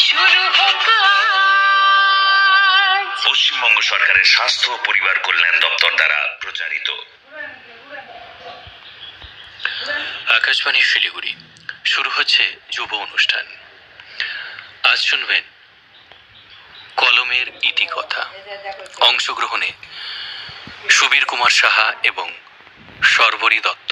শুরু হোক পশ্চিমবঙ্গ সরকারের স্বাস্থ্য ও পরিবার কল্যাণ দপ্তর দ্বারা প্রচারিত আকাশবাণী শিলিগুড়ি শুরু হচ্ছে যুব অনুষ্ঠান। আজ শুনবেন কলমের ইতিকথা। অংশগ্রহণে সুবীর কুমার সাহা এবং শর্বরী দত্ত।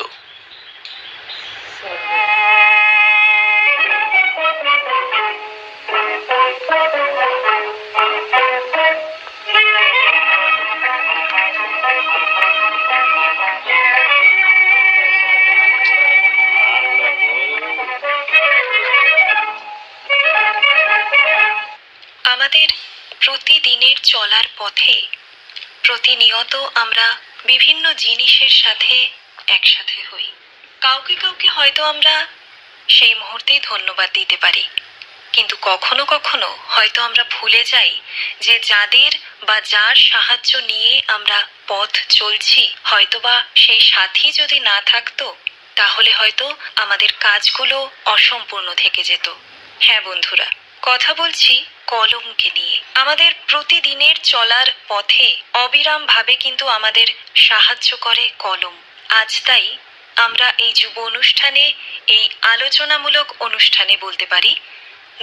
আমাদের প্রতিদিনের চলার পথে প্রতিনিয়ত আমরা বিভিন্ন জিনিসের সাথে একসাথে হই। কাউকে কাউকে হয়তো আমরা সেই মুহূর্তেই ধন্যবাদ দিতে পারি, কিন্তু কখনো কখনো হয়তো আমরা ভুলে যাই যে যাদের বা যার সাহায্য নিয়ে আমরা পথ চলছি, হয়তোবা সেই সাথী যদি না থাকতো তাহলে হয়তো আমাদের কাজগুলো অসম্পূর্ণ থেকে যেত। হ্যাঁ বন্ধুরা, কথা বলছি কলমকে নিয়ে। আমাদের প্রতিদিনের চলার পথে অবিরামভাবে কিন্তু আমাদের সাহায্য করে কলম। আজ তাই আমরা এই যুব অনুষ্ঠানে, এই আলোচনামূলক অনুষ্ঠানে বলতে পারি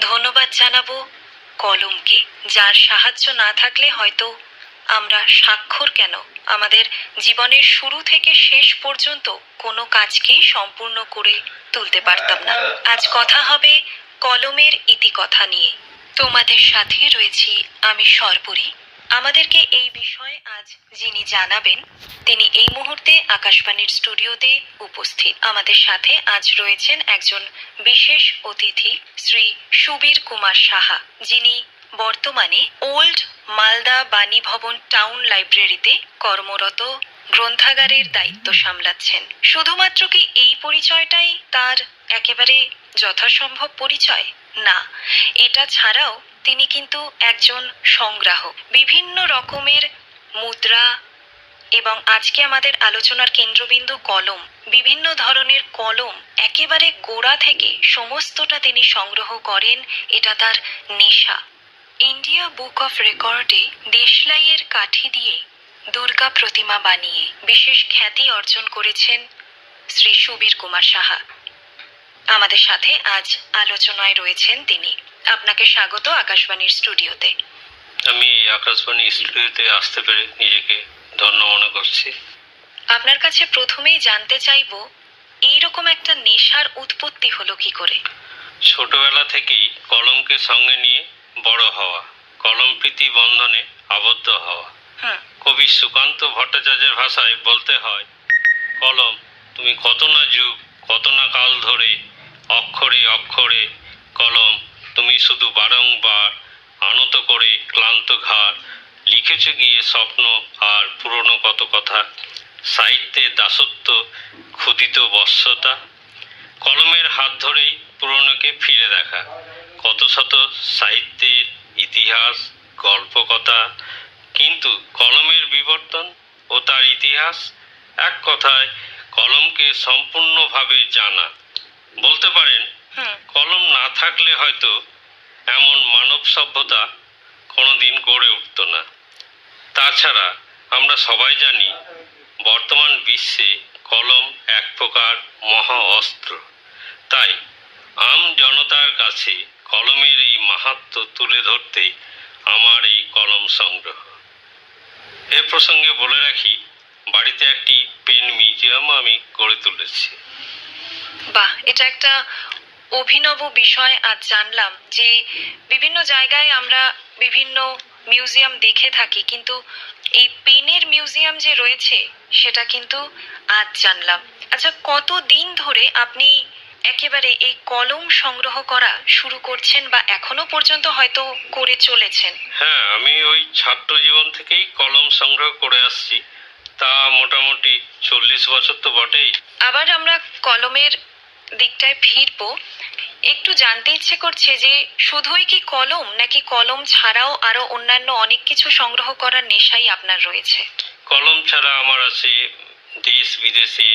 ধন্যবাদ জানাবো কলমকে, যার সাহায্য না থাকলে হয়তো আমরা স্বাক্ষর কেন, আমাদের জীবনের শুরু থেকে শেষ পর্যন্ত কোনো কাজকেই সম্পূর্ণ করে তুলতে পারতাম না। আজ কথা হবে কলমের ইতিকথা নিয়ে। তোমাদের সাথে রয়েছি আমি শর্বরী। আমাদেরকে এই বিষয়ে আজ যিনি জানাবেন তিনি এই মুহূর্তে আকাশবাণীর স্টুডিওতে উপস্থিত। আমাদের সাথে আজ রয়েছেন একজন বিশেষ অতিথি, শ্রী সুবীর কুমার সাহা, যিনি বর্তমানে ওল্ড মালদা বাণী ভবন টাউন লাইব্রেরিতে কর্মরত গ্রন্থাগারের দায়িত্ব সামলাচ্ছেন। শুধুমাত্র কি এই পরিচয়টাই তার একেবারে যথাসম্ভব পরিচয়? না, এটা ছাড়াও তিনি কিন্তু একজন সংগ্রাহক। বিভিন্ন রকমের মুদ্রা এবং আজকে আমাদের আলোচনার কেন্দ্রবিন্দু কলম, বিভিন্ন ধরনের কলম একেবারে গোড়া থেকে সমস্তটা তিনি সংগ্রহ করেন। এটা তার নেশা। ইন্ডিয়া বুক অফ রেকর্ডে দেশলাইয়ের কাঠি দিয়ে দুর্গা প্রতিমা বানিয়ে বিশেষ খ্যাতি অর্জন করেছেন শ্রী সুবীর কুমার সাহা। আমাদের সাথে আজ আলোচনায় রয়েছেন তিনি। আপনাকে স্বাগত আকাশবাণীর স্টুডিওতে। আমি আকাশবাণী স্টুডিওতে আসতে পেরে নিজেকে ধন্য মনে করছি। আপনার কাছে প্রথমেই জানতে চাইব, এইরকম একটা নেশার উৎপত্তি হলো কি করে? ছোটবেলা থেকেই কলমকে সঙ্গে নিয়ে বড় হওয়া, কলম প্রীতি বন্ধনে আবদ্ধ হওয়া। কবি সুকান্ত ভট্টাচার্যের ভাষায় বলতে হয়, কলম তুমি কত না যুগ কত না কাল ধরে, অক্ষরে অক্ষরে কলম তুমি শুধু বারংবার আনত করে ক্লান্ত ঘাড়, লিখেছ গিয়ে স্বপ্ন আর পুরনো কত কথা, সাহিত্যের দাসত্ব ক্ষুদিত বশ্যতা, কলমের হাত ধরেই পুরনোকে ফিরে দেখা, কত শত সাহিত্যের ইতিহাস গল্পকথা, কিন্তু কলমের বিবর্তন ও তার ইতিহাস, এক কথায় কলমকে সম্পূর্ণভাবে জানা। বলতে পারেন কলম না থাকলে হয়তো এমন মানব সভ্যতা কোনোদিন গড়ে উঠত না। তাছাড়া আমরা সবাই জানি বর্তমান বিশ্বে কলম এক প্রকার মহা অস্ত্র। তাই আম জনতার কাছে কলমের এই মাহাত্ম্য তুলে ধরতে আমার এই কলম সংগ্রহ। এ প্রসঙ্গে বলে রাখি, বাড়িতে একটি পেন মিউজিয়াম আমি গড়ে তুলেছি। বাহ, এটা একটা অভিনব বিষয়। আজ জানলাম যে বিভিন্ন জায়গায় আমরা বিভিন্ন মিউজিয়াম দেখে থাকি, কিন্তু এই পেনের মিউজিয়াম যে রয়েছে সেটা কিন্তু আজ জানলাম। আচ্ছা, কতদিন ধরে আপনি একেবারে এই কলম সংগ্রহ করা শুরু করছেন বা এখনো পর্যন্ত হয়তো করে চলেছেন? হ্যাঁ, আমি ওই ছাত্র জীবন থেকেই কলম সংগ্রহ করে আসছি। তা মোটামুটি 40 বছর তো বটেই। আবার আমরা কলমের দিকটায় ফিরবো। একটু জানতে ইচ্ছে করছে যে শুধুই কি কলম, নাকি কলম ছাড়াও আরো অন্যান্য অনেক কিছু সংগ্রহ করার নেশাই আপনার রয়েছে? কলম ছাড়া আমার আছে দেশ বিদেশে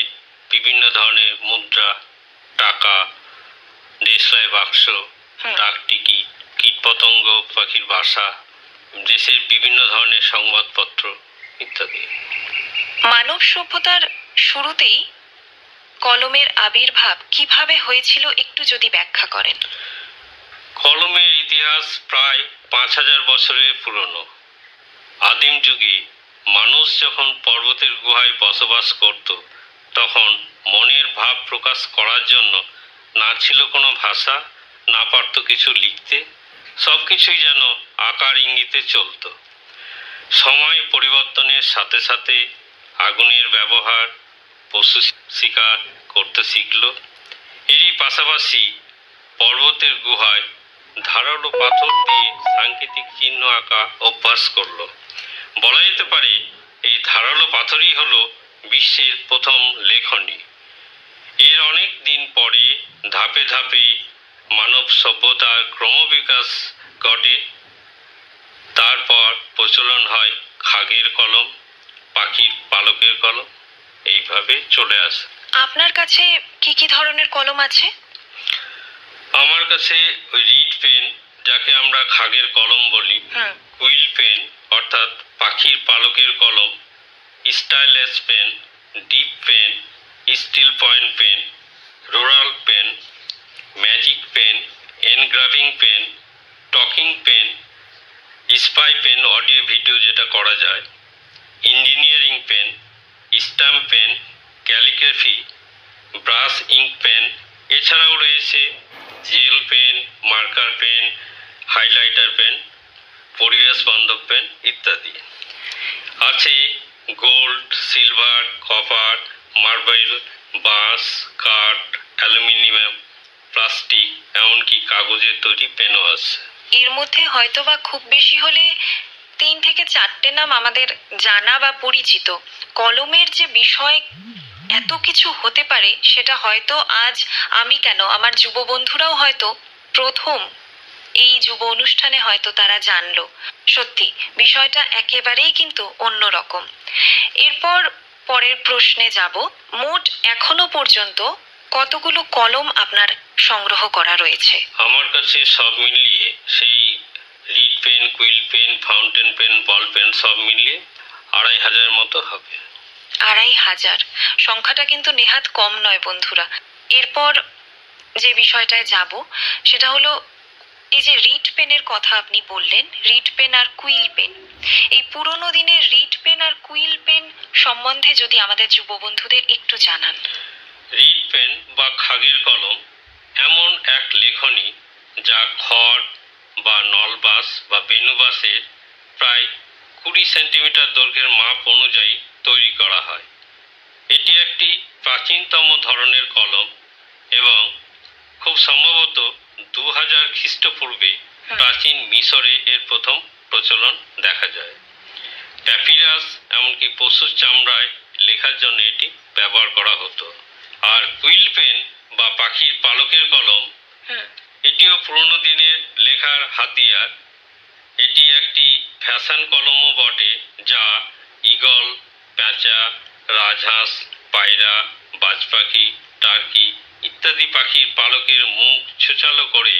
বিভিন্ন ধরনের মুদ্রা, টাকা, দেশলাই বাক্স, ডাক টিকিট, কীটপতঙ্গ, পাখির বাসা, দেশের বিভিন্ন ধরনের সংবাদপত্র ইত্যাদি। মানব সভ্যতার শুরুতেই কলমের আবির্ভাব কিভাবে হয়েছিল একটু যদি ব্যাখ্যা করেন। কলমের ইতিহাস প্রায় 5000 বছরের পুরনো। আদিম যুগে মানুষ যখন পর্বতের গুহায় বসবাস করত, তখন মনের ভাব প্রকাশ করার জন্য না ছিল কোনো ভাষা, না পারত কিছু লিখতে, সব কিছুই যেন আকার ইঙ্গিতে চলত। সময় পরিবর্তনের সাথে সাথে আগুনের ব্যবহার, পশু শিকার করতে শিখল। এরই পাশাপাশি পর্বতের গুহায় ধারালো পাথর দিয়ে সাংকেতিক চিহ্ন আঁকা অভ্যাস করলো। বলা যেতে পারে এই ধারালো পাথরই হলো বিশ্বের প্রথম লেখনী। এর অনেক দিন পরে ধাপে ধাপে মানব সভ্যতার ক্রমবিকাশ ঘটে। তারপর প্রচলন হয় খাগের কলম, পাখির পালকের কলম, এইভাবে চলে আসে। আপনার কাছে কি কি ধরনের কলম আছে? আমার কাছে ওই রিড পেন, যাকে আমরা খাগের কলম বলি, কুইল পেন অর্থাৎ পাখির পালকের কলম, stylus pen, dip pen, steel point pen, roller pen, magic pen, engraving pen, talking pen, spy pen, audio video যেটা করা যায়, engineering pen, stamp pen, calligraphy, brush ink pen, এছাড়াও রয়েছে gel pen, marker pen, highlighter pen, পরিবেশ বান্ধব pen ইত্যাদি। আছে gold, silver, copper, marble, বাঁশ, কাঠ, অ্যালুমিনিয়াম, প্লাস্টিক, এমনকি কাগজের তৈরি পেনও আছে। এর মধ্যে হয়তো বা খুব বেশি হলে 3 থেকে 4টে নাম আমাদের জানা বা পরিচিত। কলমের যে বিষয় এত কিছু হতে পারে সেটা হয়তো আজ আমি কেন, আমার যুব বন্ধুরাও হয়তো প্রথম এই যুব অনুষ্ঠানে হয়তো তারা জানলো। সত্যি বিষয়টা একেবারেই কিন্তু অন্যরকম। এরপর পরের প্রশ্নে যাব। মোট এখনো পর্যন্ত কতগুলো কলম আপনার সংগ্রহ করা রয়েছে? আমার কাছে সব মিলিয়ে সেই reed pen, quill pen, fountain pen, ball pen সব মিলিয়ে 2500 মতো হবে। 2500, সংখ্যাটা কিন্তু নেহাত কম নয় বন্ধুরা। এরপর যে বিষয়টায় যাব সেটা হলো এই যে রিড পেনের কথা আপনি বললেন, রিড পেন আর কুইল পেন, এই পুরোনো দিনের রিড পেন আর কুইল পেন সম্বন্ধে যদি আমাদের যুব বন্ধুদের একটু জানান। রিড পেন বা খাগের কলম এমন এক লেখনী যা খড় বা নলবাস বা বেনুবাসের প্রায় 20 সেন্টিমিটার দৈর্ঘ্যের মাপ অনুযায়ী তৈরি করা হয়। এটি একটি প্রাচীনতম ধরনের কলম এবং খুব সম্ভবত 2000 খ্রিস্টপূর্বে প্রাচীন মিশরে এর প্রথম প্রচলন দেখা যায়। প্যাপিরাস, এমনকি পশুর চামড়ায় লেখার জন্য এটি ব্যবহার করা হতো। আর কুইল পেন বা পাখির পালকের কলম, এটিও পুরনো দিনের লেখার হাতিয়ার। এটি একটি ফ্যাশন কলমও বটে, যা ঈগল, পেঁচা, রাজহাঁস, পায়রা, বাজ পাখি, টার্কি ইত্যাদি পাখির পালকের মুখ ছুচালো করে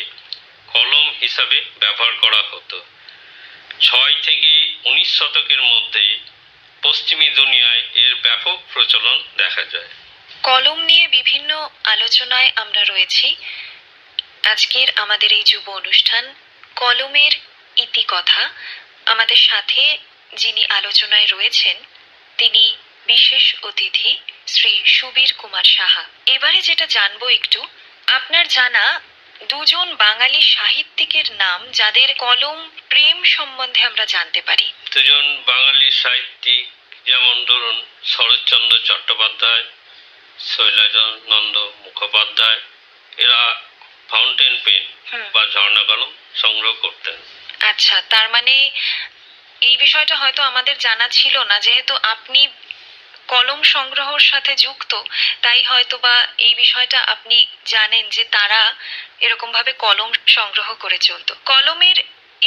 কলম হিসাবে ব্যবহার করা হতো। 6 থেকে 19 শতকের মধ্যে পশ্চিমী দুনিয়ায় এর ব্যাপক প্রচলন দেখা যায়। কলম নিয়ে বিভিন্ন আলোচনায় আমরা রয়েছি। আজকের আমাদের এই যুব অনুষ্ঠান কলমের ইতিকথা। আমাদের সাথে যিনি আলোচনায় রয়েছেন তিনি বিশেষ অতিথি শ্রী সুবীর কুমার সাহা। এবারে যেটা জানবো একটু, আপনার জানা দুজন বাঙালি সাহিত্যিকের নাম যাদের কলম প্রেম সম্বন্ধে আমরা জানতে পারি। দুজন বাঙালি সাহিত্যিক, যেমন ধরুন শরৎচন্দ্র চট্টোপাধ্যায়, শৈলাজানন্দ মুখোপাধ্যায়, এরা ফাউন্টেন পেন বা ঝর্ণা কলম সংগ্রহ করতেন। আচ্ছা, তার মানে এই বিষয়টা হয়তো আমাদের জানা ছিল না। যেহেতু আপনি কলম সংগ্রহের সাথে যুক্ত, তাই হয়তো বা এই বিষয়টা আপনি জানেন যে তারা এরকম ভাবে কলম সংগ্রহ করে চলতো। কলমের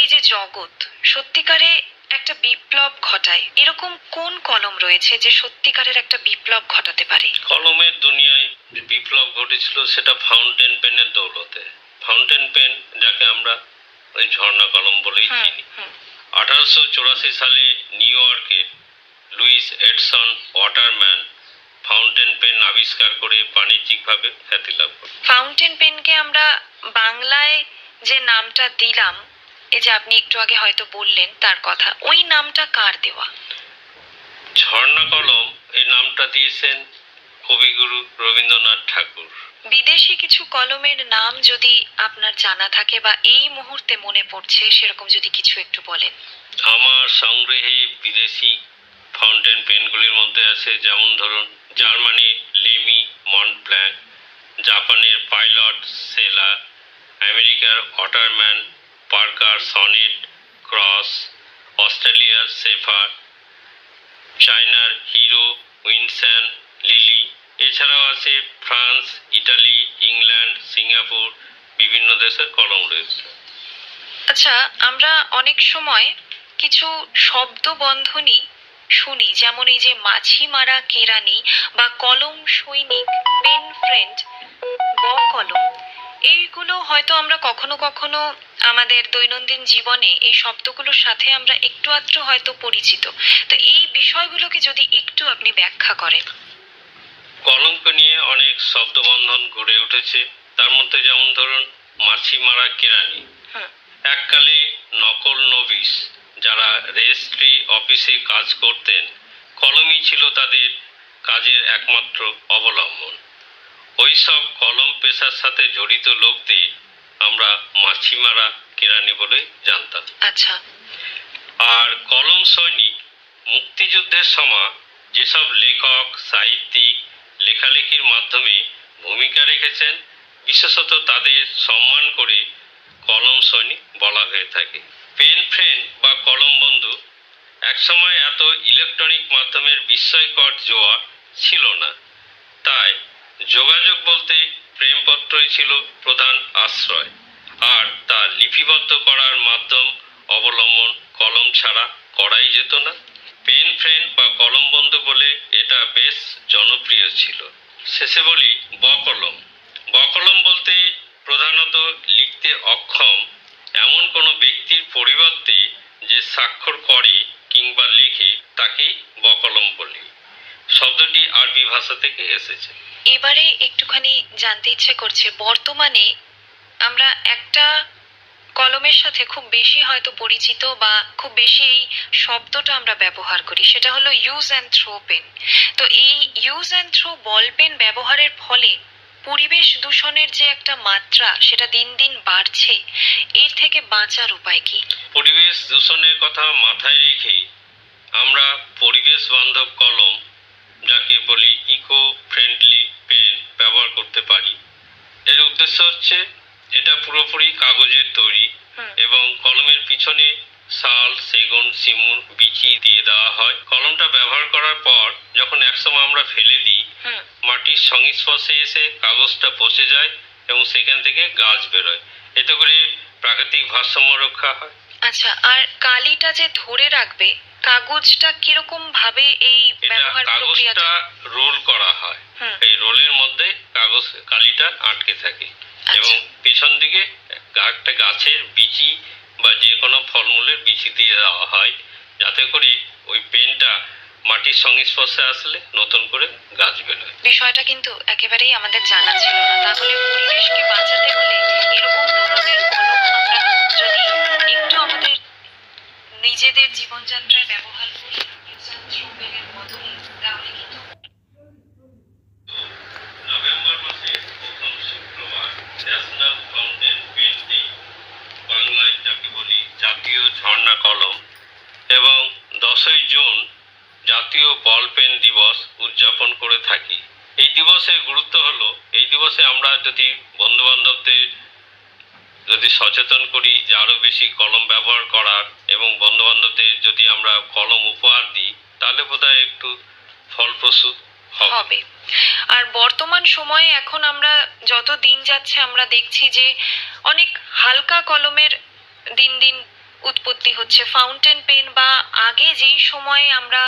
এই যে জগৎ সত্যিকারে একটা বিপ্লব ঘটায়, এরকম কোন কলম রয়েছে যে সত্যিকারের একটা বিপ্লব ঘটাতে পারে? কলমের দুনিয়ায় যে বিপ্লব ঘটেছিল সেটা ফাউন্টেন পেনের দৌলতে। ফাউন্টেন পেন, যাকে আমরা ওই ঝর্ণা কলম বলেই চিনি। 1884 সালে নিউ ইয়র্কে Louis Edson Waterman fountain pen আবিষ্কার করে বাণিজ্যিকভাবে খ্যাতি লাভ করে। ফাউন্টেন পেনকে আমরা বাংলায় যে নামটা দিলাম, এই যে আপনি একটু আগে হয়তো বললেন তার কথা, ওই নামটা কার দেওয়া? ঝর্ণা কলম এই নামটা দিয়েছেন কবিগুরু রবীন্দ্রনাথ ঠাকুর। বিদেশি কিছু কলমের নাম যদি আপনার জানা থাকে বা এই মুহূর্তে মনে পড়ছে, সেরকম যদি কিছু একটু বলেন। আমার সংগ্রহে বিদেশি ফাউন্টেন পেনগুলির মধ্যে আছে যেমন ধরুন জার্মানির লেমি মন্টব্ল্যাঙ্ক, জাপানের পাইলট সেলা, আমেরিকার ওয়াটারম্যান পার্কার সনেট ক্রস, অস্ট্রেলিয়ার সেফার, চায়নার হিরো উইনসেন লিলি। এছাড়াও আছে ফ্রান্স, ইটালি, ইংল্যান্ড, সিঙ্গাপুর, বিভিন্ন দেশের কলম রয়েছে। আচ্ছা, আমরা অনেক সময় কিছু শব্দ বন্ধনী শুনি, যেমন এই যে মাছি মারা কেরানি বা কলম সৈনিক, পেন ফ্রেন্ড, ব কলম, এইগুলো হয়তো আমরা কখনো কখনো আমাদের দৈনন্দিন জীবনে এই শব্দগুলোর সাথে আমরা একটু আধটু হয়তো পরিচিত। তো এই বিষয়গুলোকে যদি একটু আপনি ব্যাখ্যা করেন। কলমকে নিয়ে অনেক শব্দবন্ধন গড়ে উঠেছে, তার মধ্যে যেমন ধরুন মাছি মারা কেরানি। হুম। এককালে নকল নবিশ যারা রেজিস্ট্রি অফিসে কাজ করতেন, কলমই ছিল তাদের কাজের একমাত্র অবলম্বন। ওই সব কলম পেশার সাথে জড়িত লোকদের আমরা মাছি মারা কেরানি বলে জানতাম। আচ্ছা। আর কলম সৈনিক মুক্তিযুদ্ধের সময় যেসব লেখক সাহিত্যিক লেখালেখির মাধ্যমে ভূমিকা রেখেছেন, বিশেষত তাদের সম্মান করে কলম সৈনিক বলা হয়ে থাকে। পেন ফ্রেন্ড বা কলম বন্ধু একসময় এত ইলেকট্রনিক মাধ্যমের বিস্ময়কর জোয়ার ছিল না, তাই যোগাযোগ বলতে প্রেমপত্রই ছিল প্রধান আশ্রয়, আর তা লিপিবদ্ধ করার মাধ্যম অবলম্বন কলম ছাড়া করাই যেত না। পেন ফ্রেন্ড বা কলম বন্ধু বলে এটা বেশ জনপ্রিয় ছিল। শেষে বলি বকলম। বকলম বলতে প্রধানত লিখতে অক্ষম এমন কোনো ব্যক্তির পরিবর্তে যে স্বাক্ষর করে কিংবা লিখে তাকেই বকলম বলি। শব্দটি আরবি ভাষা থেকে এসেছে। এবারে একটুখানি জানতে ইচ্ছে করছে, বর্তমানে আমরা একটা কলমের সাথে খুব বেশি হয়তো পরিচিত বা খুব বেশি এই শব্দটা আমরা ব্যবহার করি, সেটা হলো ইউজ অ্যান্ড থ্রো পেন। তো এই use and throw ball pen ব্যবহারের ফলে পরিবেশ দূষণের যে একটা মাত্রা, সেটা দিন দিন বাড়ছে। এর থেকে বাঁচার উপায় কি? পরিবেশ দূষণের কথা মাথায় রেখে আমরা পরিবেশ বান্ধব কলম, যাকে বলি ইকো ফ্রেন্ডলি পেন, ব্যবহার করতে পারি। এর উদ্দেশ্য হচ্ছে এটা পুরোপুরি কাগজের তৈরি এবং কলমের পিছনে শাল, সেগুন, শিমুল বিচি দিয়ে দেওয়া হয়। কলমটা ব্যবহার করার পর যখন একসময় আমরা ফেলে দিই, মাটির সংস্পর্শে এসে কাগজটা পচে যায় এবং সেখান থেকে গাছ বেরোয়। এতে করে প্রাকৃতিক ভারসাম্য রক্ষা হয়। আচ্ছা, আর কালিটা যে ধরে রাখবে, কাগজটা কিরকম ভাবে এই এটা ব্যবহার প্রক্রিয়াটা? কাগজটা রোল করা হয়, এই রোলের মধ্যে কাগজ কালিটা আটকে থাকে এবং পিছন দিকে একটা গাছের বিচি বা যে কোনো ফলমূলের বিচি দিয়ে দেওয়া হয়, যাতে করে ওই পেনটা মাটির সংস্পর্শে আসলে নতুন করে গাছ বেরোয়। বিষয়টা কিন্তু একেবারেই আমাদের জানা ছিল না। তাহলে পরিবেশকে বাঁচাতে হলে এরকম ধরনের কলম আমরা যদি একটু আমাদের নিজেদের জীবনযাত্রায় ব্যবহার করি, পেনের বদলে, তাহলে কিন্তু নভেম্বর মাসের প্রথম শুক্রবার ন্যাশনাল ফাউন্টেন পেন ডে, বাংলায় যাকে বলি জাতীয় ঝর্ণা কলম, এবং 10ই জুন জাতীয় বল পেন দিবস উদযাপন করে থাকি। এই দিবসের গুরুত্ব হলো, এই দিবসে আমরা যদি বন্ধু বান্ধবদের যদি সচেতন করি যে আরো বেশি কলম ব্যবহার করার, এবং বন্ধু বান্ধবদের যদি আমরা কলম উপহার দিই, তাহলে বোধহয় একটু ফলপ্রসূ হবে। আর বর্তমান সময়ে এখন আমরা যত দিন যাচ্ছে আমরা দেখছি যে অনেক হালকা কলমের দিন দিন উৎপত্তি হচ্ছে। ফাউন্টেন পেন বা আগে যেই সময়ে আমরা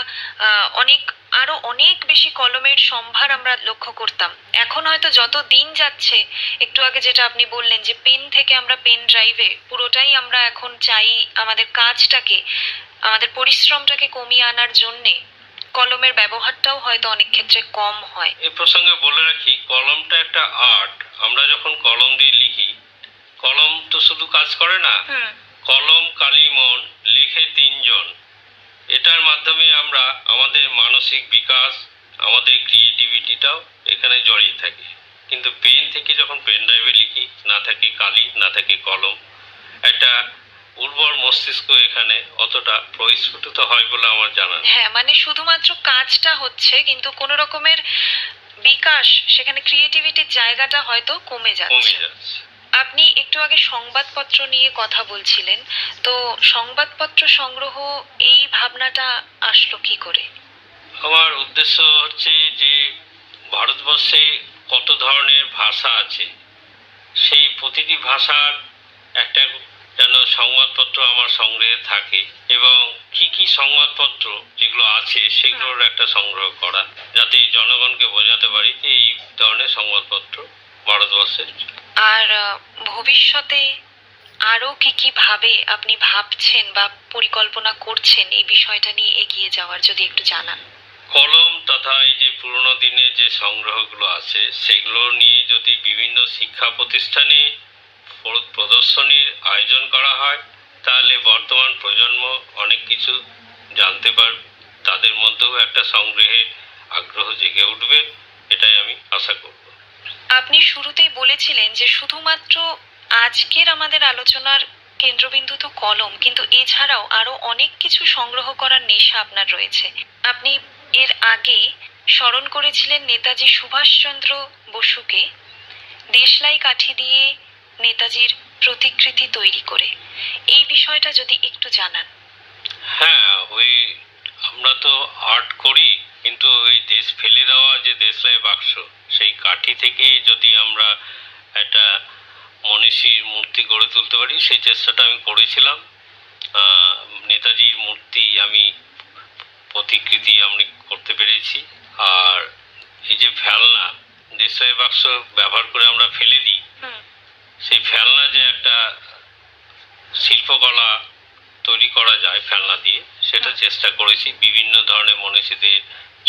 অনেক আরো অনেক বেশি কলমের সম্ভার আমরা লক্ষ্য করতাম। এখন হয়তো যত দিন যাচ্ছে, একটু আগে যেটা আপনি বললেন যে পেন থেকে আমরা পেন ড্রাইভে, পুরোটাই আমরা এখন চাই আমাদের কাজটাকে, আমাদের পরিশ্রমটাকে কমিয়ে আনার জন্যে কলমের ব্যবহারটাও হয়তো অনেক ক্ষেত্রে কম হয়। এই প্রসঙ্গে বলে রাখি, কলমটা একটা আর্ট। আমরা যখন কলম দিয়ে লিখি, কলম তো শুধু কাজ করে না, হুম। কলম কালি মন লেখে তিনজন। এটার মাধ্যমে আমরা আমাদের মানসিক বিকাশ, আমাদের ক্রিয়েটিভিটিটাও এখানে জড়িয়ে থাকে। কিন্তু পেন থেকে যখন পেন ড্রাইভে লিখি, না থাকে কালি, না থাকে কলম, একটা উর্বর মস্তিষ্ক এখানে অতটা পরিস্ফুটিত হয় বলে আমার জানা নেই। হ্যাঁ, মানে শুধুমাত্র কাজটা হচ্ছে, কিন্তু কোনো রকমের বিকাশ, সেখানে ক্রিয়েটিভিটির জায়গাটা হয়তো কমে যাচ্ছে। আপনি একটু আগে সংবাদপত্র নিয়ে কথা বলছিলেন, তো সংবাদপত্র সংগ্রহ, এই ভাবনাটা আসলো কি করে? আমার উদ্দেশ্য হচ্ছে যে ভারতবর্ষে কত ধরনের ভাষা আছে, সেই প্রতিটি ভাষার একটা যেন সংবাদপত্র আমার সংগ্রহে থাকে, এবং কি কি সংবাদপত্র যেগুলো আছে সেগুলোর একটা সংগ্রহ করা, যাতে জনগণকে বোঝাতে পারি যে এই ধরনের সংবাদপত্র ভারতবর্ষের। আর ভবিষ্যতে আরো কি কি ভাবে আপনি ভাবছেন বা পরিকল্পনা করছেন এই বিষয়টা নিয়ে এগিয়ে যাওয়ার, যদি একটু জানান। কলম তথা এই যে পুরোনো দিনের যে সংগ্রহগুলো আছে সেগুলো নিয়ে যদি বিভিন্ন শিক্ষা প্রতিষ্ঠানে প্রদর্শনীর আয়োজন করা হয়, তাহলে বর্তমান প্রজন্ম অনেক কিছু জানতে পারবে, তাদের মধ্যেও একটা সংগ্রহের আগ্রহ জেগে উঠবে, এটাই আমি আশা করব। আপনি শুরুতেই বলেছিলেন যে শুধুমাত্র আজকের আমাদের আলোচনার কেন্দ্রবিন্দু তো কলম, কিন্তু এছাড়াও আরো অনেক কিছু সংগ্রহ করার নেশা আপনার রয়েছে। আপনি এর আগে স্মরণ করেছিলেন নেতাজি সুভাষচন্দ্র বসুকে দেশলাই কাঠি দিয়ে নেতাজির প্রতিকৃতি তৈরি করে। এই বিষয়টা যদি একটু জানান। হ্যাঁ, ওই আমরা তো আর্ট করি, কিন্তু ওই দেশ ফেলে দেওয়া যে দেশলাই বাক্স, সেই কাঠি থেকে যদি আমরা একটা মনীষীর মূর্তি গড়ে তুলতে পারি, সেই চেষ্টাটা আমি করেছিলাম। নেতাজির মূর্তি আমি প্রতিকৃতি আমি করতে পেরেছি। আর এই যে ফেলনা, দেশলাই বাক্স ব্যবহার করে আমরা ফেলে দিই, সেই ফেলনা যে একটা শিল্পকলা তৈরি করা যায় ফেলনা দিয়ে, সেটা চেষ্টা করেছি। বিভিন্ন ধরনের মনীষীদের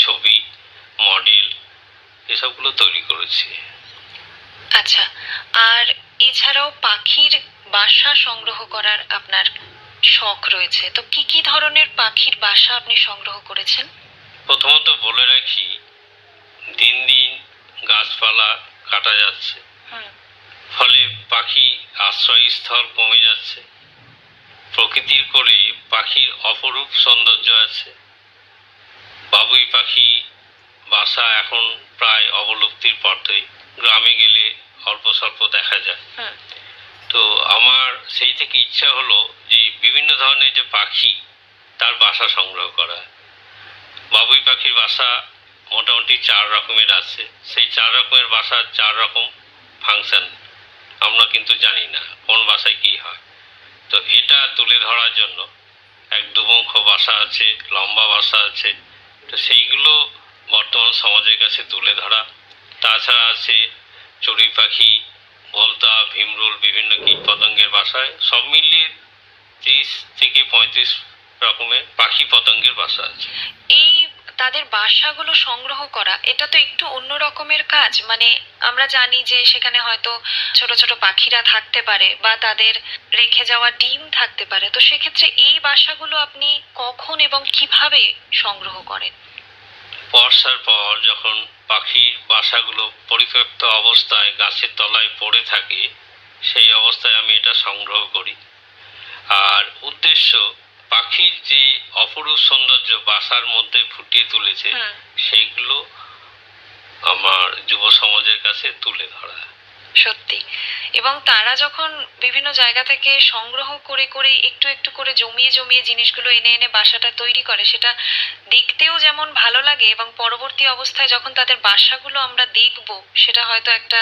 ছবি, মডেল, এসবগুলো তৈরি করেছি। আচ্ছা, আর এছাড়াও পাখির বাসা সংগ্রহ করার আপনার শখ রয়েছে, তো কি কি ধরনের পাখির বাসা আপনি সংগ্রহ করেছেন? প্রথমত বলে রাখি, দিন দিন গাছপালা কাটা যাচ্ছে, ফলে পাখি আশ্রয়স্থল কমে যাচ্ছে। প্রকৃতির কোলে পাখির অপরূপ সৌন্দর্য আছে। বাবুই পাখি বাসা এখন প্রায় অবলুপ্তির পথে, গ্রামে গেলে অল্প স্বল্প দেখা যায়। তো আমার সেই থেকে ইচ্ছা হলো যে বিভিন্ন ধরনের যে পাখি, তার বাসা সংগ্রহ করা। বাবুই পাখির বাসা মোটামুটি 4 রকমের আছে। সেই 4 রকমের বাসার 4 রকম ফাংশন, আমরা কিন্তু জানি না কোন বাসায় কি হয়। তো এটা তুলে ধরার জন্য এক দুমুখ বাসা আছে, লম্বা বাসা আছে, তো সেইগুলো বর্তমান সমাজের কাছে তুলে ধরা। তাছাড়া আছে চড়ুই পাখি, ভোলতা, ভীমরুল, বিভিন্ন কীট পতঙ্গের বাসায়, সব মিলিয়ে 30 থেকে 35 রকমের পাখি পতঙ্গের বাসা আছে। এই তাদের বাসাগুলো সংগ্রহ করা, এটা তো একটু অন্য রকমের কাজ। মানে আমরা জানি যে সেখানে হয়তো ছোট ছোট পাখিরা থাকতে পারে বা তাদের রেখে যাওয়া ডিম থাকতে পারে, তো সেক্ষেত্রে এই বাসাগুলো আপনি কখন এবং কিভাবে সংগ্রহ করেন? বর্ষার পর যখন পাখির বাসাগুলো পরিত্যক্ত অবস্থায় গাছের তলায় পড়ে থাকে, সেই অবস্থায় আমি এটা সংগ্রহ করি। আর উদ্দেশ্য, পাখির যে অপরূপ সৌন্দর্য বাসার মধ্যে ফুটিয়ে তুলেছে, সেইগুলো আমার যুব সমাজের কাছে তুলে ধরা। সত্যি। এবং তারা যখন বিভিন্ন জায়গা থেকে সংগ্রহ করে করে একটু একটু করে জমিয়ে জমিয়ে জিনিসগুলো এনে এনে বাসাটা তৈরি করে, সেটা দেখতেও যেমন ভালো লাগে, এবং পরবর্তী অবস্থায় যখন তাদের বাসাগুলো আমরা দেখব, সেটা হয়তো একটা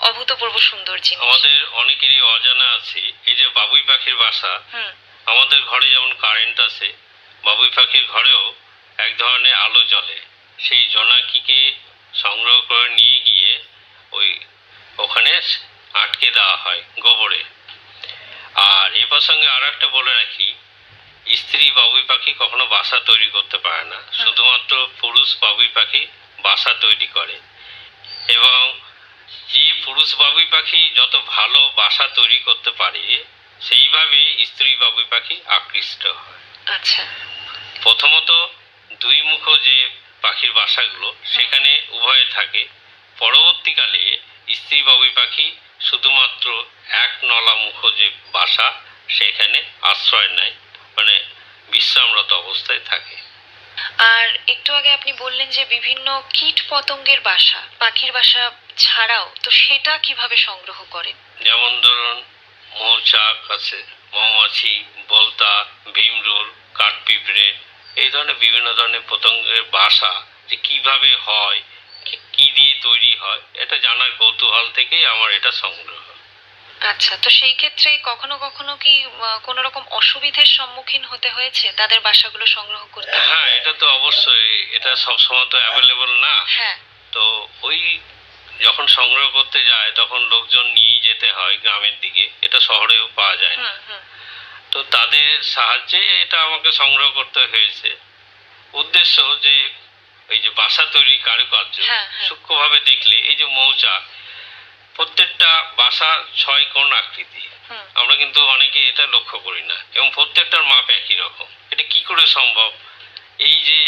অভূতপূর্ব সুন্দর জিনিস। আমাদের অনেকেরই অজানা আছে, এই যে বাবুই পাখির বাসা, আমাদের ঘরে যেমন কারেন্ট আছে, বাবুই পাখির ঘরেও এক ধরনের আলো জ্বলে, সেই জোনাকিকে সংগ্রহ করে নিয়ে গিয়ে ওখানে আটকে দেওয়া হয় গোবরে। আর এ প্রসঙ্গে আরো একটা বলে রাখি, স্ত্রী বাবুই পাখি কখনো বাসা তৈরি করতে পারে না, শুধুমাত্র পুরুষ বাবুই পাখি বাসা তৈরি করে। এবং যে পুরুষ বাবুই পাখি যত ভালো বাসা তৈরি করতে পারে, সেইভাবে স্ত্রী বাবুই পাখি আকৃষ্ট হয়। আচ্ছা। প্রথমত দুই মুখ যে পাখির বাসাগুলো সেখানে উভয়ে থাকে, পরবর্তীকালে স্ত্রী বাবুই পাখি শুধুমাত্র এক নলা মুখ যে বাসা সেখানে আশ্রয় নেয়, মানে বিশ্রামরত অবস্থায় থাকে। আর একটু আগে আপনি বললেন যে বিভিন্ন কীট পতঙ্গের বাসা, পাখির বাসা ছাড়াও, তো সেটা কিভাবে সংগ্রহ করেন? যেমন ধরুন মৌচাক আছে, মৌমাছি, বলতা, ভীমরুল, কাঠপিঁপড়ে, এই ধরনের বিভিন্ন ধরনের পতঙ্গের বাসা যে কিভাবে হয়, কি দিয়ে তৈরি হয়, এটা জানার কৌতূহল থেকেই আমার এটা সংগ্রহ। আচ্ছা, তো সেই ক্ষেত্রে কখনো কখনো কি কোনো রকম অসুবিধার সম্মুখীন হতে হয়েছে তাদের বাসাগুলো সংগ্রহ করতে? হ্যাঁ, এটা তো অবশ্যই, এটা সবসময় তো অ্যাভেলেবল না। হ্যাঁ। তো ওই যখন সংগ্রহ করতে যায় তখন লোকজন নিয়েই যেতে হয় গ্রামের দিকে, এটা শহরেও পাওয়া যায় না। তো তাদের সাহায্যে এটা আমাকে সংগ্রহ করতে হয়েছে। উদ্দেশ্য যে এই যে বাসা তৈরি কারুকার্য সূক্ষ্মভাবে দেখলে, এই যে মৌচাক, প্রত্যেকটা বাসা 6 কোণ আকৃতি, আমরা কিন্তু অনেকে এটা লক্ষ্য করি না, এবং প্রত্যেকটার মাপ একই রকম। এটা কি করে সম্ভব? এই যে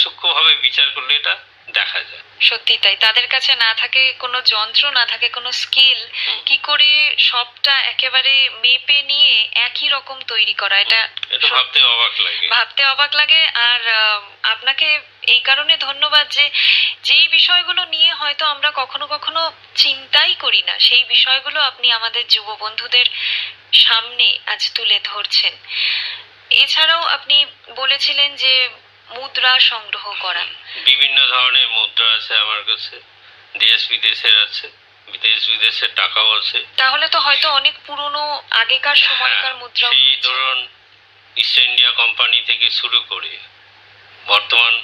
সূক্ষ্মভাবে বিচার করলে এটা দেখা যায়। সত্যি তাই, তাদের কাছে না থাকে কোনো যন্ত্র, না থাকে কোনো স্কিল, কি করে সবটা একেবারে মেপে নিয়ে একই রকম তৈরি করা, এটা ভাবতে অবাক লাগে। ভাবতে অবাক লাগে। আর আপনাকে এই কারণে ধন্যবাদ যে যেই বিষয়গুলো নিয়ে হয়তো আমরা কখনো কখনো চিন্তাই করি না, সেই বিষয়গুলো আপনি আমাদের যুব বন্ধুদের সামনে আজ তুলে ধরছেন। এছাড়াও আপনি বলেছিলেন যে মুদ্রা সংগ্রহ করা। বিভিন্ন ধরনের মুদ্রা আছে আমার কাছে, দেশ বিদেশের আছে, বিদেশ বিদেশের টাকাও আছে। তাহলে তো হয়তো অনেক পুরনো আগেকার সময়কার মুদ্রা। সেই ধরুন ইস্ট ইন্ডিয়া কোম্পানি থেকে শুরু করে বর্তমান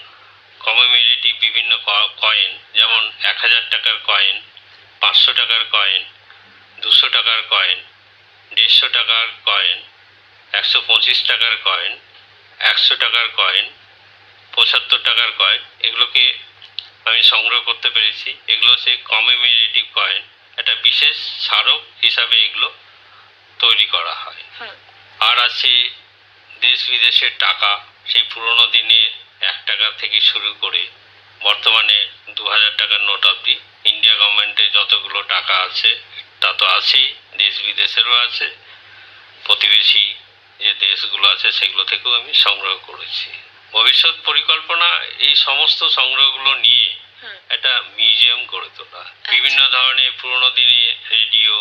কমেমোরেটিভ বিভিন্ন কয়েন, যেমন 1000 টাকার কয়েন, 500 টাকার কয়েন, 200 টাকার কয়েন, 150 টাকার কয়েন, 125 টাকার কয়েন, 100 টাকার কয়েন, 75 টাকার কয়েন, এগুলোকে আমি সংগ্রহ করতে পেরেছি। এগুলো হচ্ছে কমেমোরেটিভ কয়েন, একটা বিশেষ স্মারক হিসাবে এগুলো তৈরি করা হয়। আর আছে দেশ বিদেশের টাকা, সেই পুরোনো দিনে 1 টাকা থেকে শুরু করে বর্তমানে 2000 টাকার নোট অবধি ইন্ডিয়া গভর্নমেন্টের যতগুলো টাকা আছে তা তো আছেই, দেশ বিদেশেরও আছে, প্রতিবেশী যে দেশগুলো আছে সেগুলো থেকেও আমি সংগ্রহ করেছি। ভবিষ্যৎ পরিকল্পনা এই সমস্ত সংগ্রহগুলো নিয়ে একটা মিউজিয়াম গড়ে তোলা, বিভিন্ন ধরনের পুরোনো দিনের রেডিও,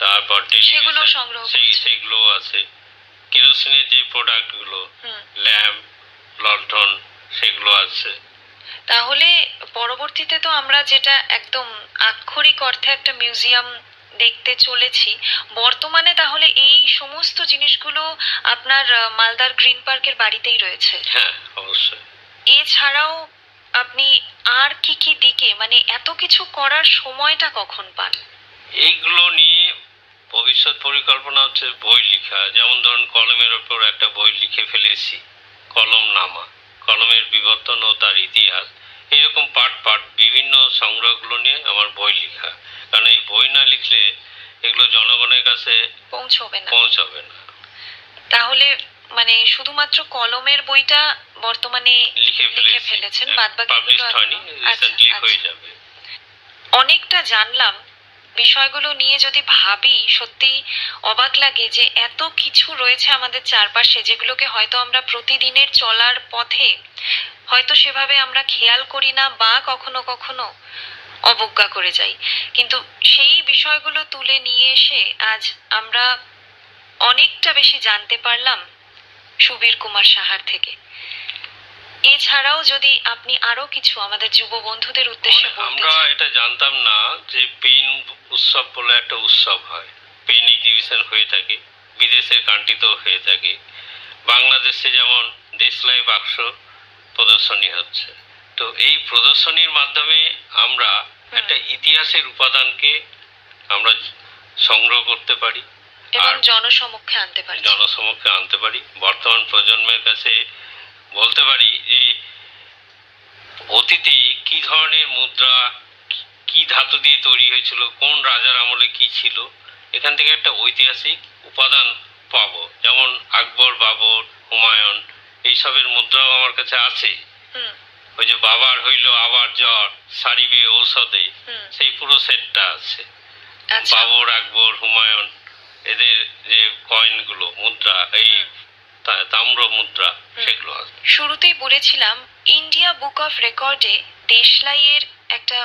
তারপর টেলিভিশন, সেইগুলো আছে, কেরোসিনের যে প্রোডাক্টগুলো, ল্যাম্প, লণ্ঠন, সেগুলো আছে। তাহলে পরবর্তীতে তো আমরা যেটা একদম আক্ষরিক অর্থে একটা মিউজিয়াম দেখতে চলেছি, বর্তমানে তাহলে এই সমস্ত জিনিসগুলো আপনার মালদার গ্রিন পার্কের বাড়িতেই রয়েছে? হ্যাঁ, অবশ্যই। এছাড়াও আপনি আর কি কি দিকে, মানে এত কিছু করার সময়টা কখন পান? এইগুলো নিয়ে ভবিষ্যৎ পরিকল্পনা হচ্ছে বই লেখা। যেমন ধরুন কলমের ওপর একটা বই লিখে ফেলেছি, কলম নামা, কলমের বিবর্তন ও তার ইতিহাস, এরকম পার্ট পার্ট বিভিন্ন সংগ্রহগুলো নিয়ে আমার বই লেখা। কারণ এই বই না লিখলে এগুলো জনগণের কাছে পৌঁছবে না। তাহলে মানে শুধুমাত্র কলমের বইটা বর্তমানে লিখে ফেলেছেন, পাবলিশ হয়নি, রিসেন্টলি হয়ে যাবে। অনেকটা জানলাম। বিষয়গুলো নিয়ে যদি ভাবি সত্যি অবাক লাগে যে এত কিছু রয়েছে আমাদের চারপাশে, যেগুলোকে হয়তো আমরা প্রতিদিনের চলার পথে হয়তো সেভাবে আমরা খেয়াল করি না বা কখনো কখনো অবজ্ঞা করে যাই, কিন্তু সেই বিষয়গুলো তুলে নিয়ে এসে আজ আমরা অনেকটা বেশি জানতে পারলাম সুবীর কুমার সাহার থেকে। এছাড়াও যদি আপনি আরো কিছু আমাদের যুব বন্ধুদের উদ্দেশ্যে বলতে চান। আমরা এটা জানতাম না যে পেন উৎসব বলে একটা উৎসব হয়, পেন এক্সিবিশন হয়ে থাকে, বিদেশের কান্ট্রিতেও হয়ে থাকে। বাংলাদেশে যেমন দেশলাই বাক্স প্রদর্শনী হচ্ছে। তো এই প্রদর্শনীর মাধ্যমে আমরা একটা ইতিহাসের উপাদানকে আমরা সংগ্রহ করতে পারি এবং আর জনসমক্ষে আনতে পারি। জনসমক্ষে আনতে পারি। বর্তমান প্রজন্মের কাছে বলতে পারি যে অতীতে কি ধরনের মুদ্রা, কি ধাতু দিয়ে তৈরি হয়েছিল, কোন রাজার আমলে কি ছিল, এখান থেকে একটা ঐতিহাসিক উপাদান পাবো। যেমন আকবর, বাবর, হুমায়ুন, এইসবের মুদ্রাও আমার কাছে আছে। হুম, ওই যে বাবার হইল আবার জ্বর, সারিবে ঔষধে, হুম। সেই পুরো সেটটা আছে। আচ্ছা, বাবর, আকবর, হুমায়ুন, এদের যে কয়েনগুলো, মুদ্রা, এই তাম্র মুদ্রা, সেগুলো আছে। শুরুতেই বলেছিলাম ইন্ডিয়া বুক অফ রেকর্ডে দেশলাইয়ের একটা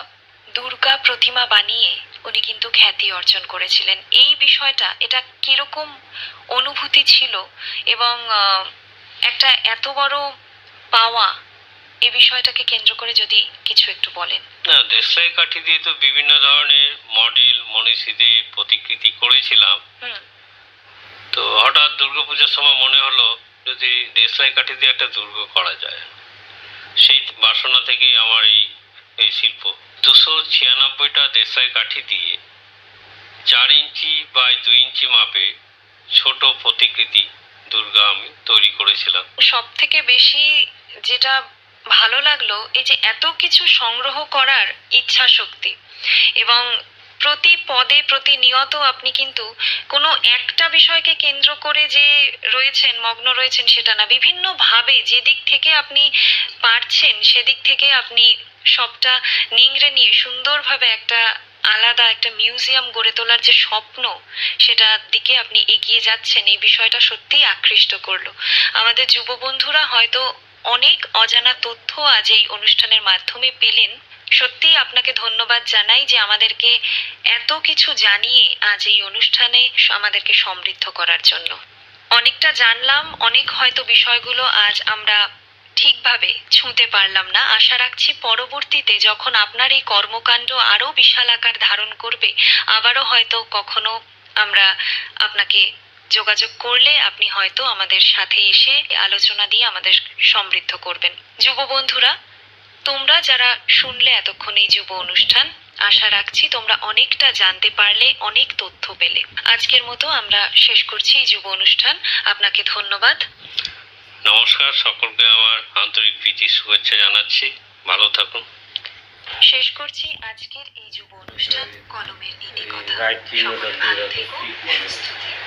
দুর্গা প্রতিমা বানিয়ে উনি কিন্তু খ্যাতি অর্জন করেছিলেন। এই বিষয়টা, এটা কিরকম অনুভূতি ছিল এবং একটা এত বড় পাওয়া, এই বিষয়টাকে কেন্দ্র করে যদি কিছু একটু বলেন। না, দেশলাই কাঠি দিয়ে তো বিভিন্ন ধরনের মডেল, মনীষীদের প্রতিকৃতি করেছিলাম। হুম, তো হঠাৎ দুর্গাপূজার সময় মনে হলো যদি দেশলাই কাঠি দিয়ে একটা দুর্গ করা যায়। সেই বাসনা থেকেই আমার এই শিল্প। 296টা দেশলাই কাঠি দিয়ে 4 ইঞ্চি বাই 2 ইঞ্চি মাপে ছোট প্রতিকৃতি দুর্গা আমি তৈরি করেছিলাম। সব থেকে বেশি যেটা ভালো লাগলো, এই যে এত কিছু সংগ্রহ করার ইচ্ছা শক্তি, এবং প্রতি পদে প্রতিনিয়ত আপনি কিন্তু কোনো একটা বিষয়কে কেন্দ্র করে যে রয়েছেন, মগ্ন রয়েছেন সেটা না, বিভিন্ন ভাবে যেদিক থেকে আপনি পারছেন সেদিক থেকে আপনি সবটা নিংড়ে নিয়ে সুন্দরভাবে একটা আলাদা একটা মিউজিয়াম গড়ে তোলার যে স্বপ্ন, সেটার দিকে আপনি এগিয়ে যাচ্ছেন। এই বিষয়টা সত্যিই আকৃষ্ট করলো। আমাদের যুব বন্ধুরা হয়তো অনেক অজানা তথ্য আজ এই অনুষ্ঠানের মাধ্যমে পেলেন। সত্যিই আপনাকে ধন্যবাদ জানাই যে আমাদেরকে এত কিছু জানিয়ে আজ এই অনুষ্ঠানে আমাদেরকে সমৃদ্ধ করার জন্য। অনেকটা জানলাম, অনেক হয়তো বিষয়গুলো আজ আমরা ঠিকভাবে ছুঁতে পারলাম না। আশা রাখছি পরবর্তীতে যখন আপনার এই কর্মকাণ্ড আরো বিশাল আকার ধারণ করবে, আবারও হয়তো কখনো আমরা আপনাকে যোগাযোগ করলে আপনি হয়তো আমাদের সাথে এসে আলোচনা দিয়ে আমাদের সমৃদ্ধ করবেন। যুব বন্ধুরা, তোমরা যারা শুনলে এতক্ষণ এই যুব অনুষ্ঠান, আশা রাখছি তোমরা অনেকটা জানতে পারলে, অনেক তথ্য পেলে। আজকের মতো আমরা শেষ করছি এই যুব অনুষ্ঠান। আপনাকে ধন্যবাদ। নমস্কার, সকলকে আমার আন্তরিক প্রীতি শুভেচ্ছা জানাচ্ছি। ভালো থাকুন। শেষ করছি আজকের এই যুব অনুষ্ঠান কলমের নীতি কথা। সবাই ভালো থেকো, সুস্থ থেকো।